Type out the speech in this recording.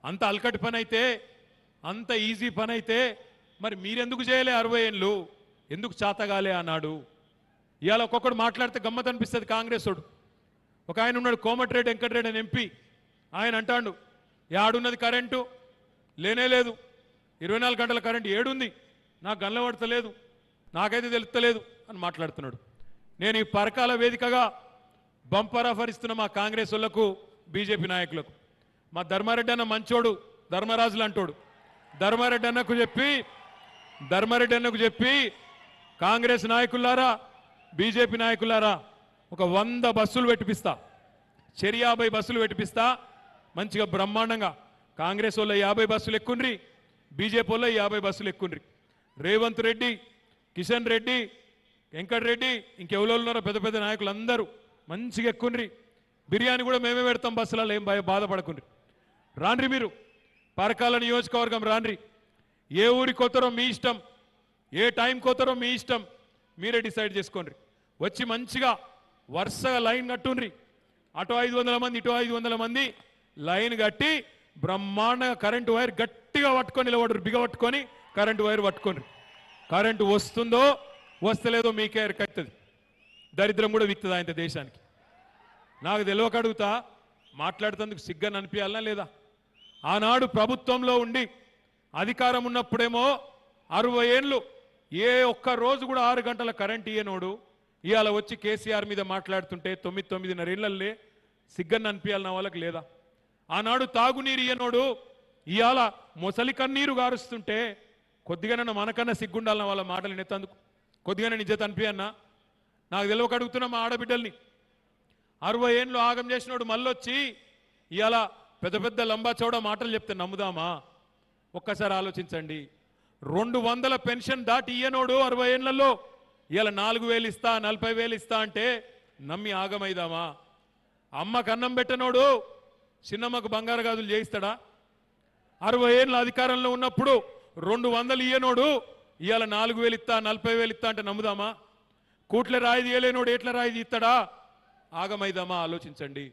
అంత అల్కటి పని అయితే, అంత ఈజీ పని అయితే మరి మీరెందుకు చేయలే 60 ఏళ్ళు? ఎందుకు చాతగాలే అన్నాడు. ఇవాళ ఒక్కొక్కడు మాట్లాడితే గమ్మత్ అనిపిస్తుంది. కాంగ్రెసోడు ఒక ఆయన ఉన్నాడు, కోమటిరెడ్డి వెంకటరెడ్డి అని ఎంపీ. ఆయన అంటాడు, యాడున్నది కరెంటు? లేనే లేదు. 24 గంటల కరెంటు ఏడుంది? నాకు గల్లబడతలేదు, నాకైతే తెలుస్తలేదు అని మాట్లాడుతున్నాడు. నేను ఈ పరకాల వేదికగా బంపర్ ఆఫర్ ఇస్తున్న మా కాంగ్రెస్ వాళ్లకు, బీజేపీ నాయకులకు. మా ధర్మారెడ్డి అన్న మంచోడు, ధర్మరాజులు అంటోడు. ధర్మారెడ్డి అన్నకు చెప్పి కాంగ్రెస్ నాయకులారా, బీజేపీ నాయకులారా, ఒక 100 బస్సులు పెట్టిపిస్తా, 50 బస్సులు పెట్టిపిస్తా. మంచిగా బ్రహ్మాండంగా కాంగ్రెస్ వాళ్ళ 50 బస్సులు ఎక్కుండ్రి, బీజేపీ వాళ్ళ 50 బస్సులు ఎక్కుండ్రి. రేవంత్ రెడ్డి, కిషన్ రెడ్డి, వెంకటరెడ్డి, ఇంకెవరో ఉన్నారో పెద్ద పెద్ద నాయకులు అందరూ మంచిగా ఎక్కుండ్రి. బిర్యానీ కూడా మేమే పెడతాం బస్సులలో, ఏం బాధపడకుండ్రి. రాండ్రి, మీరు పరకాల నియోజకవర్గం రాండ్రి. ఏ ఊరికి పోతారో మీ ఇష్టం, ఏ టైంకి పోతారో మీ ఇష్టం, మీరే డిసైడ్ చేసుకోండి. వచ్చి మంచిగా వరుసగా లైన్ కట్టుండ్రి. అటు 500 మంది, ఇటు 500 మంది లైన్ కట్టి బ్రహ్మాండంగా కరెంటు వైర్ గట్టిగా పట్టుకొని నిలబడరు, బిగబట్టుకొని కరెంటు వైర్ పట్టుకోండి. కరెంటు వస్తుందో వస్తలేదో మీకే ఎరకవుతుంది. దరిద్రం కూడా విక్తుంది ఆయన దేశానికి. నాకు తెలియక అడుగుతా, మాట్లాడుతందుకు సిగ్గని అనిపించాలనా లేదా? ఆనాడు ప్రభుత్వంలో ఉండి అధికారం ఉన్నప్పుడేమో 60 ఏళ్ళు ఏ ఒక్క రోజు కూడా 6 గంటల కరెంట్ ఇయ్యనోడు ఇవాళ వచ్చి కేసీఆర్ మీద మాట్లాడుతుంటే 9-9.5 ఏళ్ళల్లే సిగ్గని అనిపించాలన్న వాళ్ళకి లేదా? ఆనాడు తాగునీరు ఇయ్యనోడు ఇవాళ మొసలి కన్నీరు గారుస్తుంటే కొద్దిగానన్నా మనకన్నా సిగ్గుండాలన్న వాళ్ళ మాటలు నెత్తందుకు కొద్దిగానే నిజత అనిపించన్నా? నాకు తెలియక అడుగుతున్నా మా ఆడబిడ్డల్ని. 60 ఏళ్ళు ఆగం చేసినోడు మళ్ళొచ్చి ఇవాళ పెద్ద పెద్ద లంబా చౌడ మాటలు చెప్తే నమ్ముదామా? ఒక్కసారి ఆలోచించండి. 200 పెన్షన్ దాటి ఇయ్యనోడు 60 ఏళ్లలో ఇవాళ 4,000 ఇస్తా, 40,000 ఇస్తా అంటే నమ్మి ఆగమైదామా? అమ్మకు అన్నం పెట్టనోడు చిన్నమ్మకు బంగారు గాజులు చేయిస్తాడా? 60 ఏళ్ళ అధికారంలో ఉన్నప్పుడు 200 ఇయ్యనోడు ఇవాళ 4,000 ఇస్తా, 40,000 ఇస్తా అంటే నమ్ముదామా? కూట్ల రాయి తీయలేనోడు ఎట్ల రాయి తీస్తాడా? ఆగమైదామా? ఆలోచించండి.